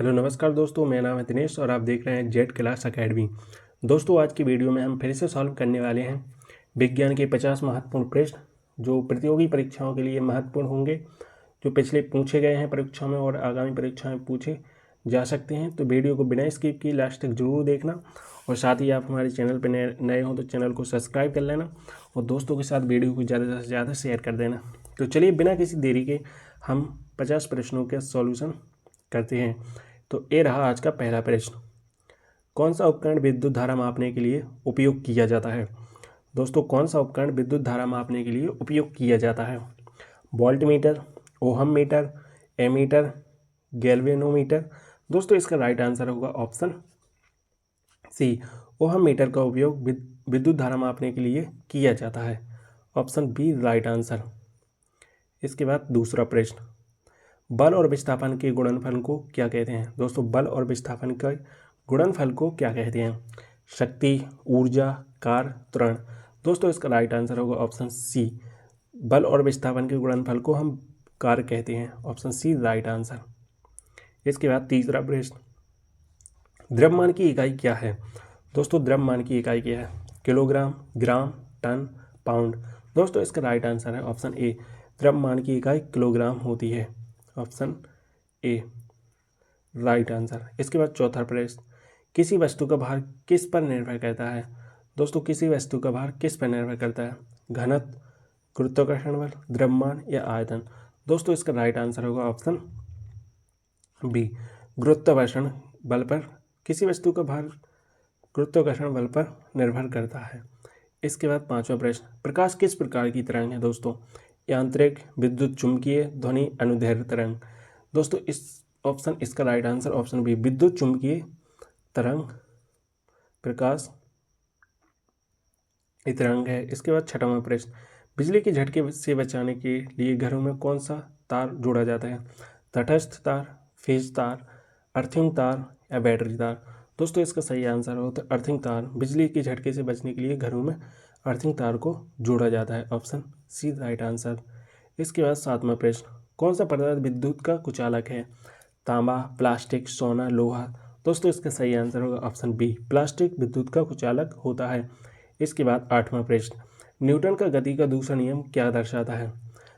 Hello नमस्कार दोस्तों, मेरा नाम है दिनेश और आप देख रहे हैं जेड क्लास एकेडमी। दोस्तों, आज की वीडियो में हम फिर से सॉल्व करने वाले हैं विज्ञान के 50 महत्वपूर्ण प्रश्न जो प्रतियोगी परीक्षाओं के लिए महत्वपूर्ण होंगे, जो पिछले पूछे गए हैं परीक्षाओं में और आगामी परीक्षाओं में पूछे जा सकते हैं। तो वीडियो को बिना स्किप किए लास्ट तक जरूर देखना और साथ ही आप हमारे चैनल पर नए हों तो चैनल को सब्सक्राइब कर लेना और दोस्तों के साथ वीडियो को ज़्यादा से ज़्यादा शेयर कर देना। तो चलिए बिना किसी देरी के हम 50 प्रश्नों के सॉल्यूशन करते हैं। तो ये रहा आज का पहला प्रश्न। कौन सा उपकरण विद्युत धारा मापने के लिए उपयोग किया जाता है? दोस्तों, कौन सा उपकरण विद्युत धारा मापने के लिए उपयोग किया जाता है? Voltmeter, ohmmeter, ammeter, galvanometer. दोस्तों, इसका राइट आंसर होगा ऑप्शन सी, ओहम मीटर का उपयोग विद्युत धारा मापने के लिए किया जाता है। Option B right answer. इसके बाद दूसरा प्रश्न, बल और विस्थापन के गुणनफल को क्या कहते हैं? दोस्तों, बल और विस्थापन के गुणनफल को क्या कहते हैं? शक्ति, ऊर्जा, कार्य, त्वरण। दोस्तों, इसका राइट आंसर होगा ऑप्शन सी, बल और विस्थापन के गुणनफल को हम कार्य कहते हैं। Option C right answer. इसके बाद तीसरा प्रश्न, द्रव्यमान की इकाई क्या है? दोस्तों, द्रव्यमान की इकाई क्या है? किलोग्राम, ग्राम, टन, पाउंड। दोस्तों, इसका राइट आंसर है ऑप्शन ए, द्रव्यमान की इकाई किलोग्राम होती है। Option A right answer. इसके बाद चौथा प्रश्न, किसी वस्तु का भार किस पर निर्भर करता है? दोस्तों, किसी वस्तु का भार किस पर निर्भर करता है? घनत्व, गुरुत्वाकर्षण बल, द्रव्यमान या आयतन। दोस्तों, इसका राइट आंसर होगा ऑप्शन बी, गुरुत्वाकर्षण बल पर। किसी वस्तु का भार गुरुत्वाकर्षण बल पर निर्भर करता है। इसके बाद पांचवा प्रश्न, प्रकाश किस प्रकार की तरंग है? दोस्तों, यांत्रिक, विद्युत चुंबकीय, ध्वनि अनुदैर्ध्य तरंग। दोस्तों, इसका राइट आंसर ऑप्शन बी, विद्युत चुंबकीय तरंग प्रकाश तरंग है। इसके बाद छठवां प्रश्न, बिजली के झटके से बचाने के लिए घरों में कौन सा तार जोड़ा जाता है? तटस्थ तार, फेज तार, अर्थिंग तार या बैटरी तार। दोस्तों, इसका सही आंसर होता है अर्थिंग तार। बिजली के झटके से बचने के लिए घरों में अर्थिंग तार को जोड़ा जाता है। Option C right answer. इसके बाद सातवां प्रश्न, कौन सा पदार्थ विद्युत का कुचालक है? तांबा, प्लास्टिक, सोना, लोहा। दोस्तों, इसका सही आंसर होगा ऑप्शन बी, प्लास्टिक विद्युत का कुचालक होता है। इसके बाद आठवां प्रश्न, न्यूटन का गति का दूसरा नियम क्या दर्शाता है?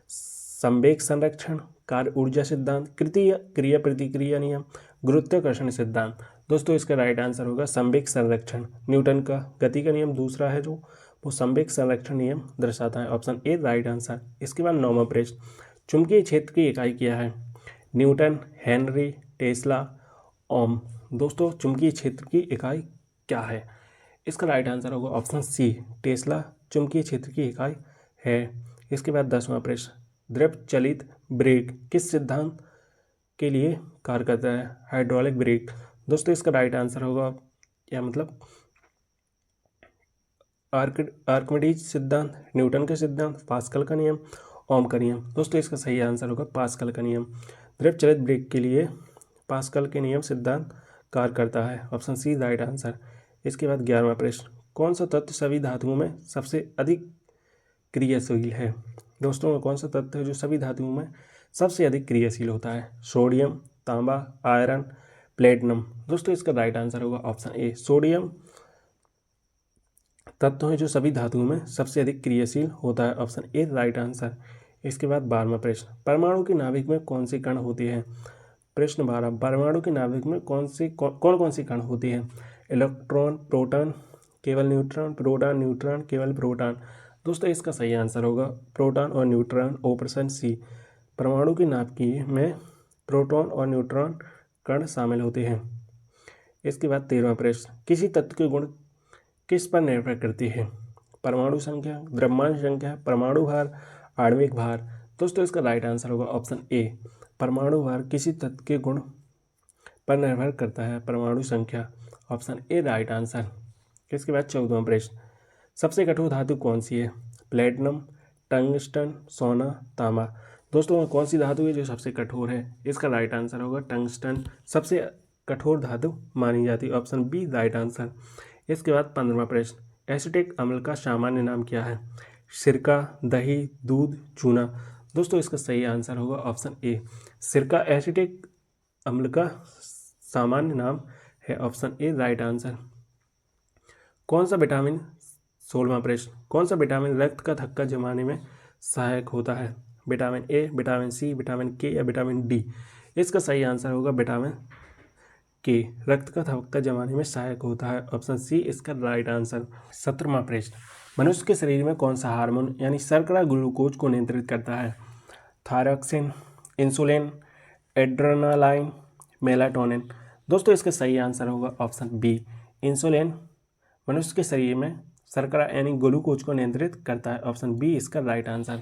संवेग संरक्षण, कार्य ऊर्जा सिद्धांत, क्रिया प्रतिक्रिया नियम, गुरुत्वाकर्षण सिद्धांत। दोस्तों, इसका राइट आंसर होगा संवेग संरक्षण। न्यूटन का गति का नियम दूसरा है जो वो संवेग संरक्षण नियम दर्शाता है। Option A right answer. इसके बाद नौवां प्रश्न, चुंबकीय क्षेत्र की इकाई क्या है? न्यूटन, हेनरी, टेस्ला, ओम। दोस्तों, चुंबकीय क्षेत्र की इकाई क्या है? इसका राइट आंसर होगा ऑप्शन सी, टेस्ला चुंबकीय क्षेत्र की इकाई है। इसके बाद 10वां प्रश्न, द्रव चलित ब्रेक किस सिद्धांत के लिए कार्य करता है? Hydraulic brake. दोस्तों, इसका राइट आंसर होगा या मतलब आर्किमिडीज सिद्धांत, न्यूटन का सिद्धांत, पास्कल का नियम, ओम का नियम। दोस्तों, इसका सही आंसर होगा पास्कल का नियम। द्रव चलित ब्रेक के लिए पास्कल के नियम सिद्धांत कार्य करता है। Option C right answer. इसके बाद 11वां प्रश्न, कौन सा तत्व सभी धातुओं में सबसे अधिक क्रियाशील है? दोस्तों, कौन सा तत्व है जो सभी धातुओं में सबसे अधिक क्रियाशील होता है? सोडियम, तांबा, आयरन, प्लेटिनम। दोस्तों, इसका राइट आंसर होगा ऑप्शन ए, सोडियम तत्व है जो सभी धातुओं में सबसे अधिक क्रियाशील होता है। Option A right answer. इसके बाद 12वां प्रश्न, परमाणु के नाभिक में कौन सी कण होती है? प्रश्न 12, परमाणु के नाभिक में कौन कौन सी कण होती है? इलेक्ट्रॉन, प्रोटॉन, केवल न्यूट्रॉन, प्रोटॉन, न्यूट्रॉन, केवल प्रोटॉन। दोस्तों, इसका सही आंसर होगा प्रोटॉन और न्यूट्रॉन। ऑप्शन सी, परमाणु की नाभिक में प्रोटॉन और न्यूट्रॉन कण शामिल होते हैं। इसके बाद 13वां प्रश्न, किसी तत्व के गुण किस पर निर्भर करती है? परमाणु संख्या, द्रव्यमान संख्या, परमाणु भार, आणविक भार। दोस्तों, इसका राइट आंसर होगा ऑप्शन ए, परमाणु भार किसी तत्व के गुण पर निर्भर करता है, परमाणु संख्या। Option A right answer. इसके बाद 14वां प्रश्न, सबसे कठोर धातु कौन सी है? प्लेटिनम, टंगस्टन, सोना, तांबा। दोस्तों, कौन सी धातु है जो सबसे कठोर है? इसका राइट आंसर होगा टंगस्टन सबसे कठोर धातु मानी जाती है। Option B right answer. इसके बाद 15वां प्रश्न, एसिटिक अम्ल का सामान्य नाम क्या है? सिरका, दही, दूध, चूना। दोस्तों, इसका सही आंसर होगा ऑप्शन ए, सिरका एसिटिक अम्ल का सामान्य नाम है। Option A right answer. कौन सा विटामिन 16वां प्रश्न, कौन सा विटामिन रक्त का थक्का जमाने में सहायक होता है? Vitamin A, vitamin C, vitamin K या विटामिन डी? इसका सही आंसर होगा विटामिन के, रक्त का थक्का जमाने में सहायक होता है। ऑप्शन सी इसका राइट आंसर। 17वां प्रश्न, मनुष्य के शरीर में कौन सा हार्मोन यानी शर्करा ग्लूकोज को नियंत्रित करता है? Thyroxine, insulin, adrenaline, melatonin? दोस्तों इसका सही आंसर होगा ऑप्शन बी, इंसुलिन मनुष्य के शरीर में शर्करा यानी ग्लूकोज को नियंत्रित करता है। ऑप्शन बी इसका राइट आंसर।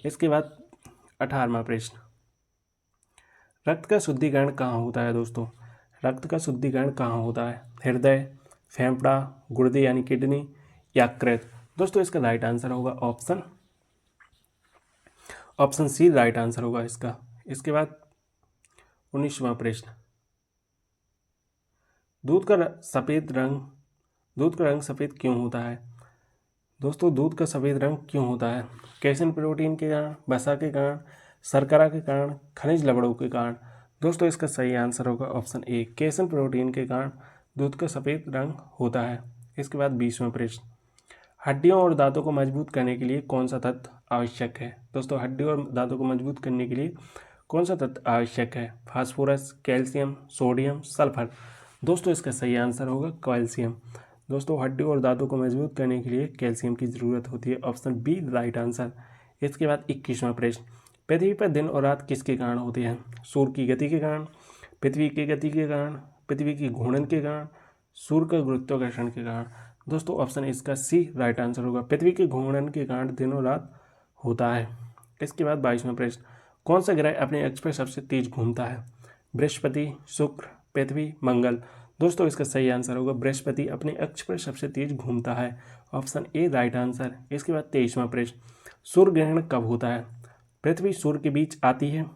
इसके बाद 18वां प्रश्न, रक्त का शुद्धिकरण कहाँ होता है? दोस्तों रक्त का शुद्धिकरण कहाँ होता है? हृदय, फेफड़ा, गुर्दे यानी किडनी, यकृत? दोस्तों इसका राइट आंसर होगा ऑप्शन सी राइट आंसर होगा इसका। इसके बाद 19वां प्रश्न, दूध का रंग सफ़ेद क्यों होता है? दोस्तों दूध का सफ़ेद रंग क्यों होता है? कैसिन प्रोटीन के कारण, वसा के कारण, शर्करा के कारण, खनिज लवणों के कारण? दोस्तों इसका सही आंसर होगा ऑप्शन ए, कैसिन प्रोटीन के कारण दूध का सफ़ेद रंग होता है। इसके बाद 20वां प्रश्न, हड्डियों और दांतों को मजबूत करने के लिए कौन सा तत्व आवश्यक है? दोस्तों हड्डियों और दांतों को मजबूत करने के लिए कौन सा तत्व आवश्यक है? Phosphorus, calcium, sodium, sulphur? दोस्तों इसका सही आंसर होगा कैल्शियम। दोस्तों हड्डियों और दांतों को मजबूत करने के लिए कैल्शियम की ज़रूरत होती है। Option B right answer. इसके बाद 21वां प्रश्न, पृथ्वी पर दिन और रात किसके कारण होती है? सूर्य की गति के कारण, पृथ्वी की गति के कारण, पृथ्वी की घूर्णन के कारण, सूर्य का गुरुत्वाकर्षण के कारण? दोस्तों ऑप्शन इसका सी राइट आंसर होगा, पृथ्वी के घूर्णन के कारण दिन और रात होता है। इसके बाद 22वां प्रश्न, कौन सा ग्रह अपने अक्ष पर सबसे तेज घूमता है? बृहस्पति, शुक्र, पृथ्वी, मंगल? दोस्तों इसका सही आंसर होगा बृहस्पति अपने अक्ष पर सबसे तेज घूमता है। Option A right answer. इसके बाद 23वां प्रश्न, सूर्य ग्रहण कब होता है? पृथ्वी सूर्य के बीच आती है,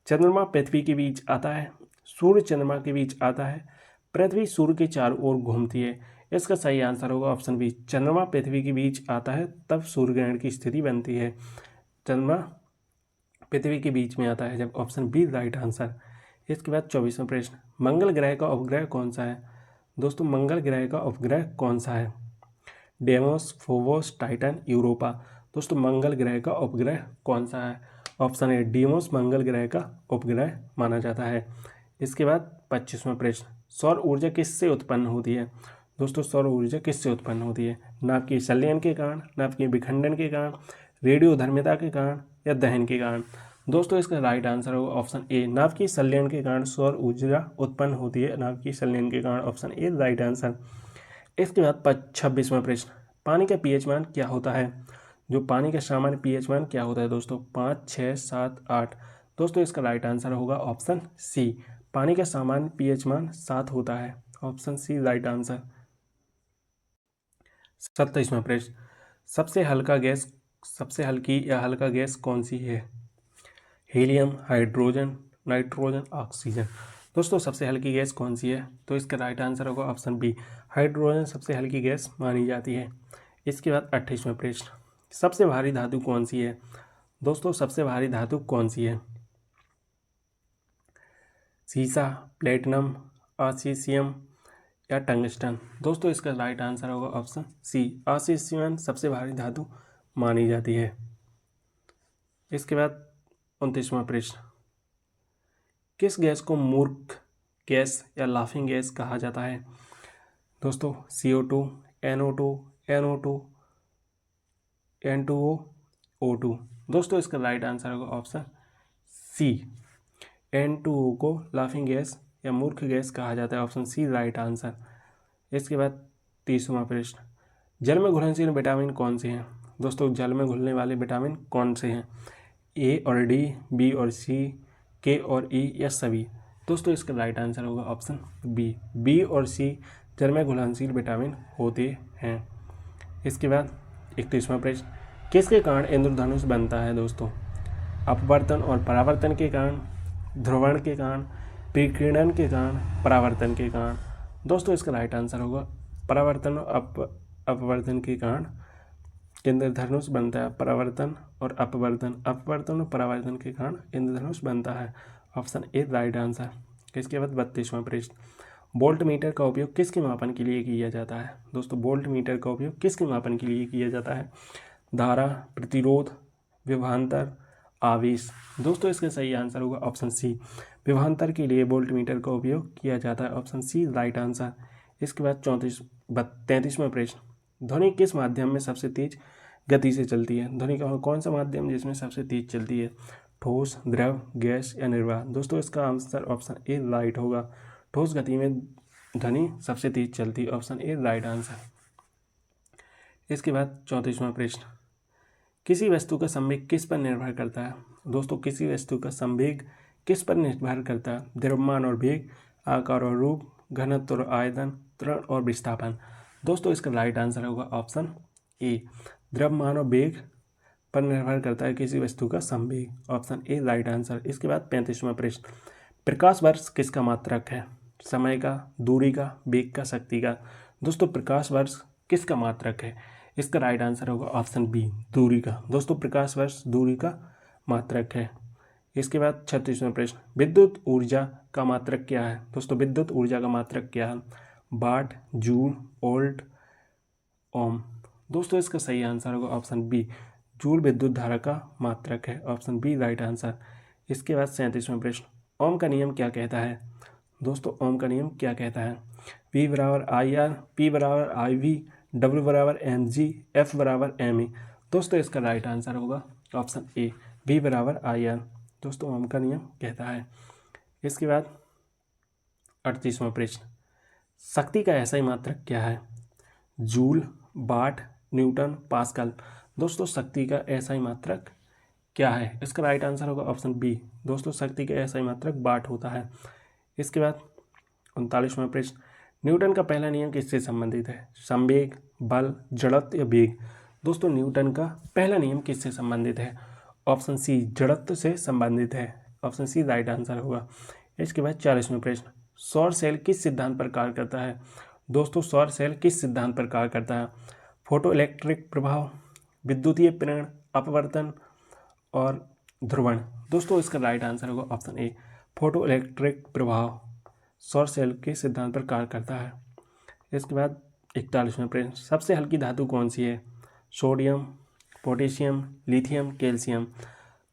चंद्रमा पृथ्वी के बीच आता है, सूर्य चंद्रमा के बीच आता है, पृथ्वी सूर्य के चारों ओर घूमती है? इसका सही आंसर होगा ऑप्शन बी, चंद्रमा पृथ्वी के बीच आता है तब सूर्य ग्रहण की स्थिति बनती है। चंद्रमा पृथ्वी के बीच में आता है जब। Option B right answer. इसके बाद 24वां प्रश्न, मंगल ग्रह का उपग्रह कौन सा है? दोस्तों मंगल ग्रह का उपग्रह कौन सा है? Demos, Phobos, Titan, Europa? दोस्तों मंगल ग्रह का उपग्रह कौन सा है? ऑप्शन ए डेमोस मंगल ग्रह का उपग्रह माना जाता है। इसके बाद 25वां प्रश्न, सौर ऊर्जा किससे उत्पन्न होती है? दोस्तों सौर ऊर्जा किससे उत्पन्न होती है? नाभ के संलयन के कारण, नाभ के विखंडन के कारण, रेडियोधर्मिता के कारण या दहन के कारण? दोस्तों इसका राइट आंसर होगा ऑप्शन ए, नाभ की संलयन के कारण सौर ऊर्जा उत्पन्न होती है, नाभ की संलयन के कारण। Option A right answer. इसके बाद 26वां प्रश्न, पानी का पीएच मान क्या होता है? जो पानी का सामान्य पीएच मान क्या होता है दोस्तों? 5, 6, 7, 8? दोस्तों इसका राइट आंसर होगा ऑप्शन सी, पानी का सामान्य पीएच मान 7 होता है। Option C right answer. 27वां प्रश्न, सबसे हल्की या हल्का गैस कौन सी है? Helium, hydrogen, nitrogen, oxygen? दोस्तों सबसे हल्की गैस कौन सी है? तो इसका राइट आंसर होगा ऑप्शन बी, हाइड्रोजन सबसे हल्की गैस मानी जाती है। इसके बाद 28वां प्रश्न, सबसे भारी धातु कौन सी है? दोस्तों सबसे भारी धातु कौन सी है? सीसा, प्लेटिनम, ऑसीसियम या टंगस्टन? दोस्तों इसका राइट आंसर होगा ऑप्शन सी, ऑसीसियम सबसे भारी धातु मानी जाती है। इसके बाद 29वां प्रश्न, किस गैस को मूर्ख गैस या लाफिंग गैस कहा जाता है? दोस्तों CO2, NO2, NO2, N2O, O2? दोस्तों इसका राइट आंसर होगा ऑप्शन सी, N2O को लाफिंग गैस या मूर्ख गैस कहा जाता है। Option C right answer. इसके बाद 30वां प्रश्न, जल में घुलनशील विटामिन कौन से हैं? दोस्तों जल में घुलने वाले विटामिन कौन से हैं? ए और डी, बी और सी, के और ई या सभी? दोस्तों इसका राइट आंसर होगा ऑप्शन बी और सी जल में घुलनशील विटामिन होते हैं। इसके बाद 31वां प्रश्न, किसके कारण इंद्रधनुष बनता है? दोस्तों अपवर्तन और परावर्तन के कारण, ध्रुवण के कारण, विकिरण के कारण, परावर्तन के कारण? दोस्तों इसका राइट आंसर होगा परावर्तन और अपवर्तन के कारण इंद्रधनुष बनता है। परावर्तन और अपवर्तन और परावर्तन के कारण इंद्रधनुष बनता है। Option A right answer. इसके बाद 32वां प्रश्न, वोल्ट मीटर का उपयोग किसके मापन के लिए किया जाता है? दोस्तों वोल्ट मीटर का उपयोग किसके मापन के लिए किया जाता है? धारा, प्रतिरोध, विभवांतर, आवेश। दोस्तों इसका सही आंसर होगा ऑप्शन सी, विभवांतर के लिए वोल्ट मीटर का उपयोग किया जाता है। Option C right answer. इसके बाद 33वां प्रश्न, ध्वनि किस माध्यम में सबसे तेज गति से चलती है? ध्वनि का कौन सा माध्यम जिसमें सबसे तेज चलती है? ठोस, द्रव, गैस या निर्वात? दोस्तों इसका आंसर ऑप्शन ए राइट होगा। ठोस गति में ध्वनि सबसे तेज चलती है। Option A right answer. इसके बाद 34वां प्रश्न, किसी वस्तु का संवेग किस पर निर्भर करता है? दोस्तों किसी वस्तु का संवेग किस पर निर्भर करता है? द्रव्यमान और वेग, आकार और रूप, घनत्व और आयतन, त्वरण और विस्थापन। दोस्तों इसका राइट आंसर होगा ऑप्शन ए, द्रव्यमान और वेग पर निर्भर करता है किसी वस्तु का संवेग। Option A right answer. इसके बाद 35वां प्रश्न, प्रकाश वर्ष किसका मात्रक है? समय का, दूरी का, वेग का, शक्ति का? दोस्तों प्रकाश वर्ष किसका मात्रक है? इसका राइट आंसर होगा ऑप्शन बी, दूरी का। दोस्तों प्रकाश वर्ष दूरी का मात्रक है। इसके बाद 36वां प्रश्न, विद्युत ऊर्जा का मात्रक क्या है? दोस्तों विद्युत ऊर्जा का मात्रक क्या है? वाट, जूल, वोल्ट, ओम। दोस्तों इसका सही आंसर होगा ऑप्शन बी, जूल विद्युत धारा का मात्रक है। Option B right answer. इसके बाद 37वां प्रश्न, ओम का नियम क्या कहता है? दोस्तों ओम का नियम क्या कहता है? V बराबर IR, P बराबर IV, W बराबर mg, F बराबर ma। दोस्तों इसका राइट आंसर होगा ऑप्शन ए, V बराबर IR। दोस्तों ओम का नियम कहता है। इसके बाद 38वां प्रश्न, शक्ति का ऐसा ही मात्रक क्या है? जूल, वाट, न्यूटन, पास्कल। दोस्तों शक्ति का ऐसा ही मात्रक क्या है? इसका राइट आंसर होगा ऑप्शन बी, दोस्तों शक्ति का ऐसा ही मात्रक वाट होता है। इसके बाद 39वां प्रश्न, न्यूटन का पहला नियम किससे संबंधित है? संवेग, बल, जड़त्व या वेग? दोस्तों न्यूटन का पहला नियम किससे संबंधित है? ऑप्शन सी, जड़त्व से संबंधित है। ऑप्शन सी राइट आंसर होगा। इसके बाद 40वां प्रश्न, सौर सेल किस सिद्धांत पर कार्य करता है? दोस्तों सौर सेल किस सिद्धांत पर कार्य करता है? फोटो इलेक्ट्रिक प्रभाव, विद्युतीय प्रेरण, अपवर्तन और ध्रुवण? दोस्तों इसका राइट आंसर होगा ऑप्शन ए, फोटो इलेक्ट्रिक प्रभाव सौर सेल के सिद्धांत पर कार्य करता है। इसके बाद 41वां प्रश्न, सबसे हल्की धातु कौन सी है? Sodium, potassium, lithium, calcium?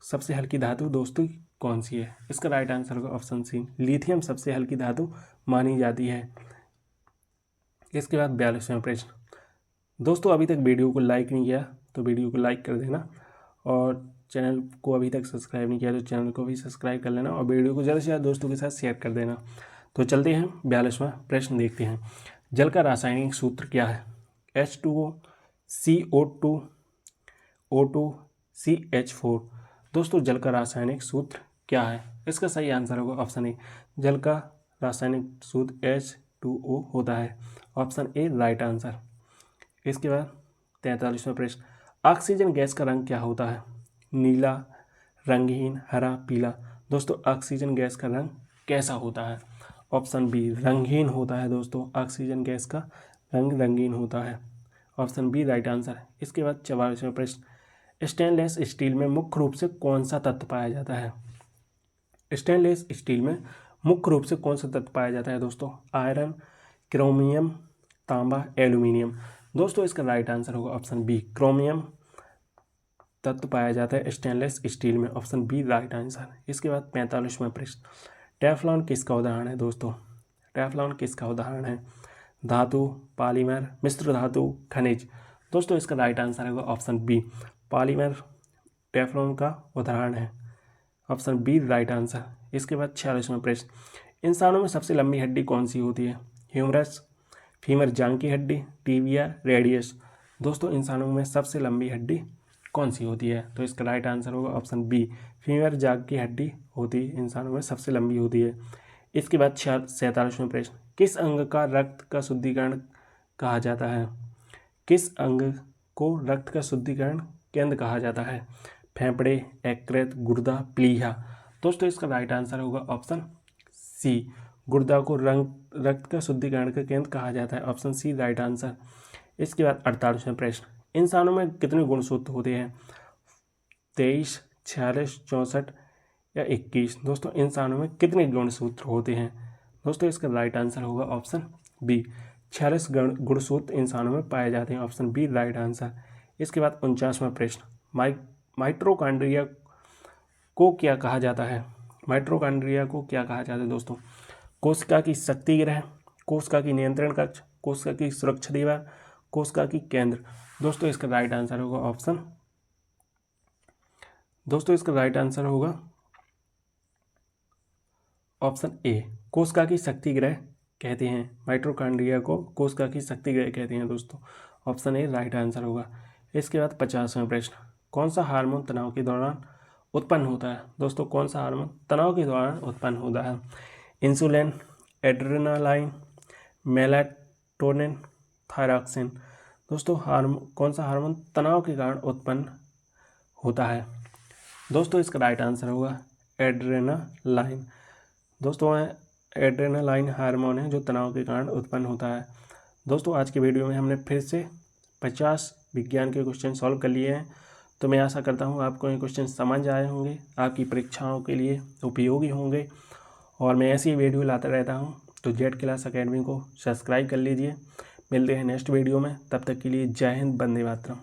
सबसे हल्की धातु दोस्तों कौन सी है? इसका राइट आंसर होगा ऑप्शन सी, लिथियम सबसे हल्की धातु मानी जाती है। इसके बाद 42वां प्रश्न, दोस्तों अभी तक वीडियो को लाइक नहीं किया तो वीडियो को लाइक कर देना, और चैनल को अभी तक सब्सक्राइब नहीं किया तो चैनल को भी सब्सक्राइब कर लेना, और वीडियो को ज़्यादा से ज़्यादा दोस्तों के साथ शेयर कर देना। तो चलते हैं 42वां प्रश्न देखते हैं, जल का रासायनिक सूत्र क्या है? H2O, CO2, O2, CH4। दोस्तों जल का रासायनिक सूत्र क्या है? इसका सही आंसर होगा ऑप्शन ए, जल का रासायनिक सूत्र H2O होता है। Option A right answer. इसके बाद 43वां प्रश्न, ऑक्सीजन गैस का रंग क्या होता है? नीला, रंगहीन, हरा, पीला? दोस्तों ऑक्सीजन गैस का रंग कैसा होता है? ऑप्शन बी, रंगहीन होता है। दोस्तों ऑक्सीजन गैस का रंग रंगीन होता है। Option B right answer. इसके बाद 44वां प्रश्न, स्टेनलेस स्टील में मुख्य रूप से कौन सा तत्व पाया जाता है? स्टेनलेस स्टील में मुख्य रूप से कौन सा तत्व पाया जाता है? दोस्तों आयरन, क्रोमियम, तांबा, एल्यूमिनियम? दोस्तों इसका राइट आंसर होगा ऑप्शन बी, क्रोमियम तत्व पाया जाता है स्टेनलेस स्टील में। Option B right answer. इसके बाद 45वां प्रश्न, टेफ्लॉन किसका उदाहरण है? दोस्तों टेफ्लॉन किसका उदाहरण है? धातु, पॉलीमर, मिश्र धातु, खनिज? दोस्तों इसका राइट आंसर होगा ऑप्शन बी, पॉलीमर टेफ्लॉन का उदाहरण है। Option B right answer. इसके बाद 46वां प्रश्न, इंसानों में सबसे लंबी हड्डी कौन सी होती है? ह्यूमरस, फीमर जांघ की हड्डी, टिबिया, रेडियस? दोस्तों इंसानों में सबसे लंबी हड्डी कौन सी होती है? तो इसका राइट आंसर होगा ऑप्शन बी, फीमर जांघ की हड्डी होती है, इंसानों में सबसे लंबी होती है। इसके बाद 47वां प्रश्न, किस अंग का रक्त का शुद्धिकरण कहा जाता है? किस अंग को रक्त का शुद्धिकरण केंद्र कहा जाता है? फेफड़े, यकृत, गुर्दा, प्लीहा? दोस्तों इसका राइट आंसर होगा ऑप्शन सी, गुर्दा को रक्त का शुद्धिकरण का केंद्र कहा जाता है। Option C right answer. इसके बाद 48वां प्रश्न, इंसानों में कितने गुणसूत्र होते हैं? 23, 46, 64 या 21। दोस्तों इंसानों में कितने गुणसूत्र होते हैं? दोस्तों इसका राइट आंसर होगा ऑप्शन बी, 46 गुणसूत्र इंसानों में पाए जाते हैं। Option B right answer. इसके बाद 49वां प्रश्न, माइटोकॉन्ड्रिया को क्या कहा जाता है? माइटोकॉन्ड्रिया को क्या कहा जाता है दोस्तों? कोशिका की शक्ति गृह, कोशिका की नियंत्रण कक्ष, कोशिका की सुरक्षा दीवार, कोशिका की केंद्र। दोस्तों इसका राइट आंसर होगा ऑप्शन ए, कोशिका की शक्ति गृह कहते हैं। माइटोकॉन्ड्रिया को कोशिका की शक्ति गृह कहते हैं दोस्तों। ऑप्शन ए राइट आंसर होगा। इसके बाद 50वां प्रश्न, कौन सा हार्मोन तनाव के दौरान उत्पन्न होता है? दोस्तों कौन सा हार्मोन तनाव के दौरान उत्पन्न होता है? Insulin, adrenaline, melatonin, thyroxine. दोस्तों कौन सा हार्मोन तनाव के कारण उत्पन्न होता है? दोस्तों इसका राइट आंसर होगा एड्रेनालाइन। दोस्तों एड्रेनालाइन हार्मोन है जो तनाव के कारण उत्पन्न होता है। दोस्तों आज की वीडियो में हमने फिर से 50 विज्ञान के क्वेश्चन सॉल्व कर लिए हैं। तो मैं आशा करता हूँ आपको ये क्वेश्चन समझ आए होंगे, आपकी परीक्षाओं के लिए उपयोगी होंगे, और मैं ऐसी वीडियो लाता रहता हूँ। तो जेड क्लास अकेडमी को सब्सक्राइब कर लीजिए। मिलते हैं नेक्स्ट वीडियो में, तब तक के लिए जय हिंद, वंदे मातरम।